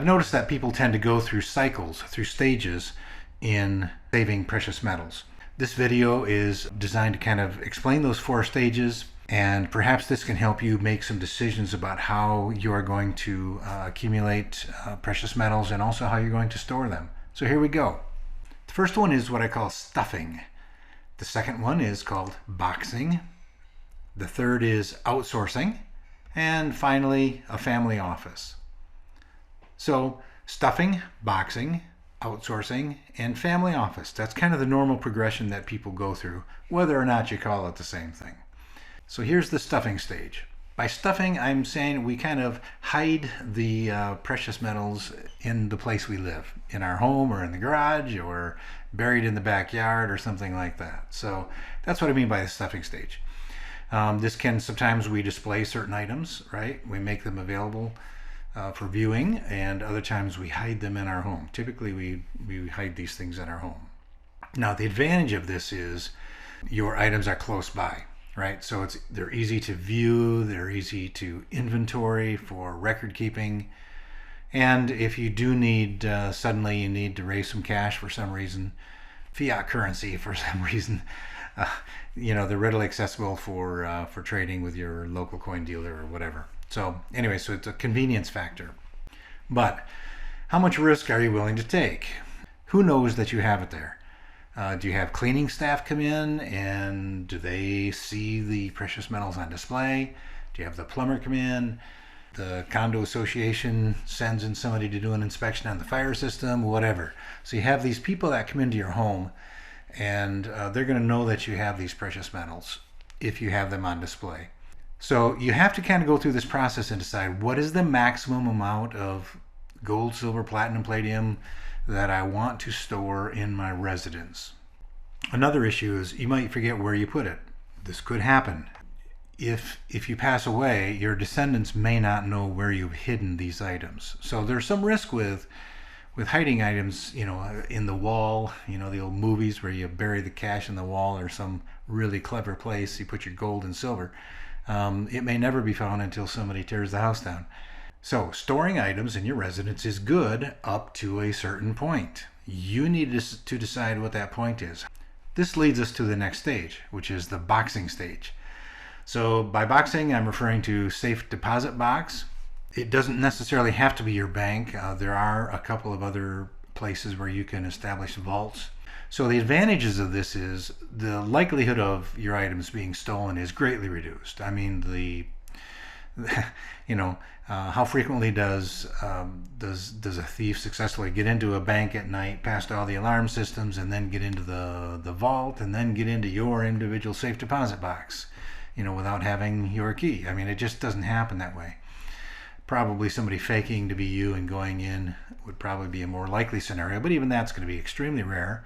I've noticed that people tend to go through cycles, through stages in saving precious metals. This video is designed to kind of explain those 4 stages, and perhaps this can help you make some decisions about how you are going to accumulate precious metals and also how you're going to store them. So here we go. The first one is what I call stuffing. The second one is called boxing. The third is outsourcing. And finally, a family office. So stuffing, boxing, outsourcing, and family office. That's kind of the normal progression that people go through, whether or not you call it the same thing. So here's the stuffing stage. By stuffing, I'm saying we kind of hide the precious metals in the place we live, in our home or in the garage or buried in the backyard or something like that. So that's what I mean by the stuffing stage. This can, sometimes we display certain items, right? We make them available for viewing, and other times we hide them in our home. Typically we hide these things in our home. Now the advantage of this is your items are close by, right? So they're easy to view, they're easy to inventory for record keeping, and if you do need, suddenly you need to raise some cash for some reason, fiat currency for some reason, they're readily accessible for trading with your local coin dealer or whatever. So anyway, so it's a convenience factor. But how much risk are you willing to take? Who knows that you have it there? Do you have cleaning staff come in, and do they see the precious metals on display? Do you have the plumber come in? The condo association sends in somebody to do an inspection on the fire system, whatever. So you have these people that come into your home, and they're going to know that you have these precious metals if you have them on display. So you have to kind of go through this process and decide what is the maximum amount of gold, silver, platinum, palladium that I want to store in my residence. Another issue is you might forget where you put it. This could happen. If you pass away, your descendants may not know where you've hidden these items. So there's some risk with hiding items, in the wall, the old movies where you bury the cash in the wall or some really clever place, you put your gold and silver. It may never be found until somebody tears the house down. So storing items in your residence is good up to a certain point. You need to decide what that point is. This leads us to the next stage, which is the boxing stage. So by boxing, I'm referring to safe deposit box. It doesn't necessarily have to be your bank. There are a couple of other places where you can establish vaults. So the advantages of this is the likelihood of your items being stolen is greatly reduced. I mean, how frequently does a thief successfully get into a bank at night, past all the alarm systems, and then get into the vault, and then get into your individual safe deposit box, without having your key? I mean, it just doesn't happen that way. Probably somebody faking to be you and going in would probably be a more likely scenario, but even that's going to be extremely rare.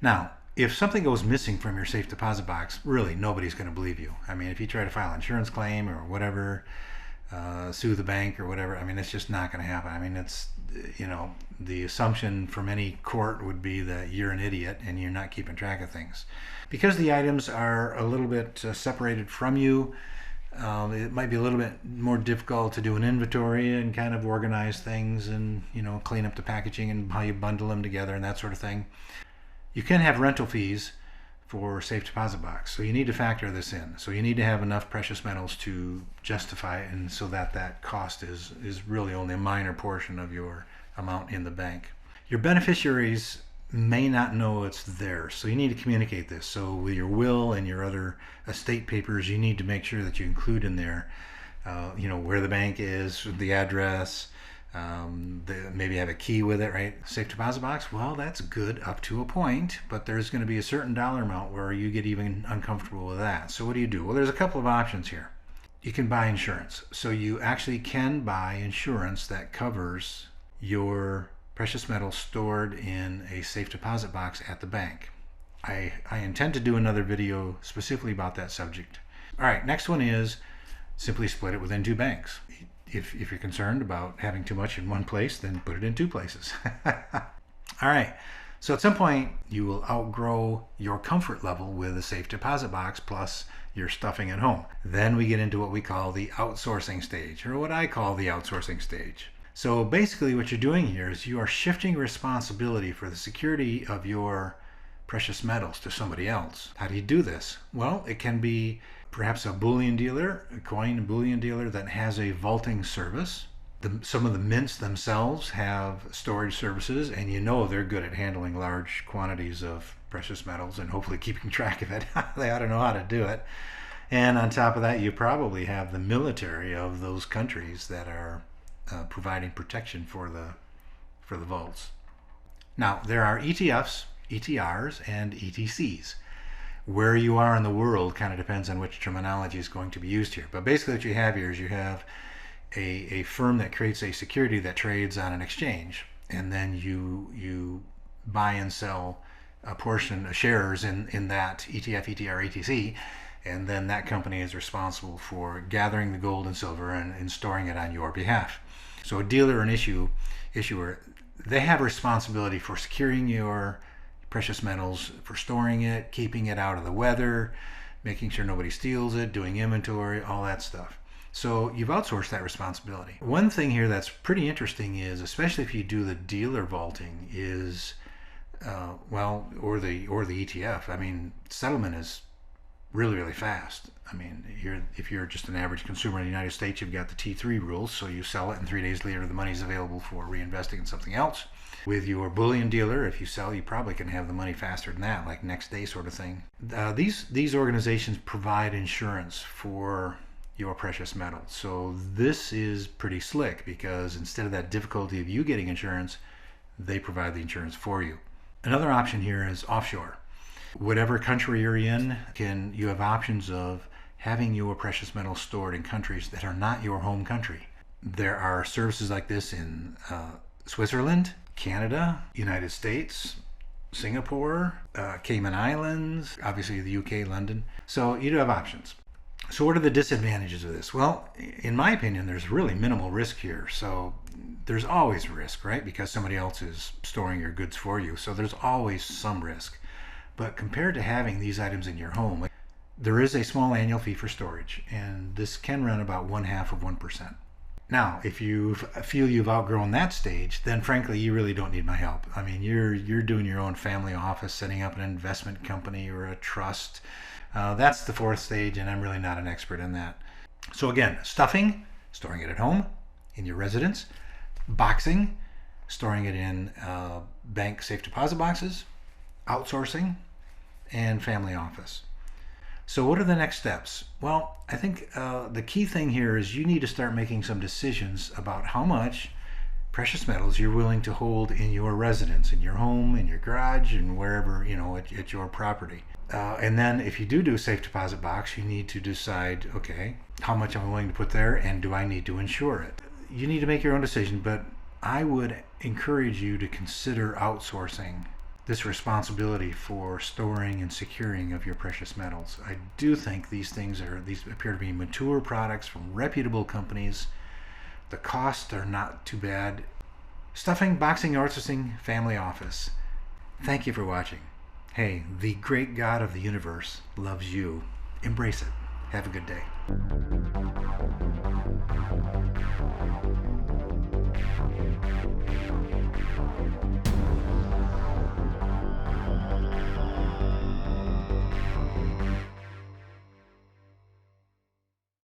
Now, if something goes missing from your safe deposit box, really nobody's going to believe you. I mean, if you try to file an insurance claim or whatever, sue the bank or whatever, I mean, it's just not going to happen. I mean, it's, the assumption from any court would be that you're an idiot and you're not keeping track of things. Because the items are a little bit separated from you, it might be a little bit more difficult to do an inventory and kind of organize things and, clean up the packaging and how you bundle them together and that sort of thing. You can have rental fees for safe deposit box, so you need to factor this in. So you need to have enough precious metals to justify it, and so that cost is really only a minor portion of your amount in the bank. Your beneficiaries may not know it's there, so you need to communicate this. So with your will and your other estate papers, you need to make sure that you include in there, where the bank is, the address, maybe have a key with it, right? Safe deposit box, well, that's good up to a point, but there's going to be a certain dollar amount where you get even uncomfortable with that. So what do? Well, there's a couple of options here. You can buy insurance. So you actually can buy insurance that covers your precious metals stored in a safe deposit box at the bank. I intend to do another video specifically about that subject. All right, next one is simply split it within 2 banks. If you're concerned about having too much in one place, then put it in 2 places. All right, so at some point you will outgrow your comfort level with a safe deposit box plus your stuffing at home. Then we get into what we call the outsourcing stage, or what I call the outsourcing stage. So basically what you're doing here is you are shifting responsibility for the security of your precious metals to somebody else. How do you do this? Well, it can be perhaps a bullion dealer, a coin and bullion dealer that has a vaulting service. Some of the mints themselves have storage services, and you know they're good at handling large quantities of precious metals and hopefully keeping track of it. They ought to know how to do it. And on top of that, you probably have the military of those countries that are providing protection for the vaults. Now, there are ETFs, ETRs, and ETCs. Where you are in the world kind of depends on which terminology is going to be used here. But basically what you have here is you have a firm that creates a security that trades on an exchange, and then you buy and sell a portion of shares in that ETF, ETR, ETC, and then that company is responsible for gathering the gold and silver and storing it on your behalf. So a dealer or an issuer, they have a responsibility for securing your precious metals, for storing it, keeping it out of the weather, making sure nobody steals it, doing inventory, all that stuff. So you've outsourced that responsibility. One thing here that's pretty interesting is, especially if you do the dealer vaulting, is or the ETF. I mean, settlement is really fast. I mean, if you're just an average consumer in the United States, you've got the T3 rules, so you sell it and 3 days later the money's available for reinvesting in something else. With your bullion dealer, if you sell, you probably can have the money faster than that, like next day sort of thing. These organizations provide insurance for your precious metals. So this is pretty slick, because instead of that difficulty of you getting insurance, they provide the insurance for you. Another option here is offshore. Whatever country you're in, you have options of having your precious metals stored in countries that are not your home country. There are services like this in Switzerland, Canada, United States, Singapore, Cayman Islands, obviously the UK, London. So you do have options. So what are the disadvantages of this? Well, in my opinion, there's really minimal risk here. So there's always risk, right? Because somebody else is storing your goods for you. So there's always some risk. But compared to having these items in your home, there is a small annual fee for storage, and this can run about 0.5%. Now, if you feel you've outgrown that stage, then frankly, you really don't need my help. I mean, you're doing your own family office, setting up an investment company or a trust. That's the 4th stage, and I'm really not an expert in that. So again, stuffing, storing it at home, in your residence. Boxing, storing it in bank safe deposit boxes. Outsourcing, and family office. So what are the next steps? Well, I think the key thing here is you need to start making some decisions about how much precious metals you're willing to hold in your residence, in your home, in your garage, and wherever, at your property. And then if you do a safe deposit box, you need to decide, okay, how much am I willing to put there, and do I need to insure it? You need to make your own decision, but I would encourage you to consider outsourcing this responsibility for storing and securing of your precious metals. I do think these appear to be mature products from reputable companies. The costs are not too bad. Stuffing, boxing, outsourcing, family office. Thank you for watching. Hey, the great God of the universe loves you. Embrace it. Have a good day.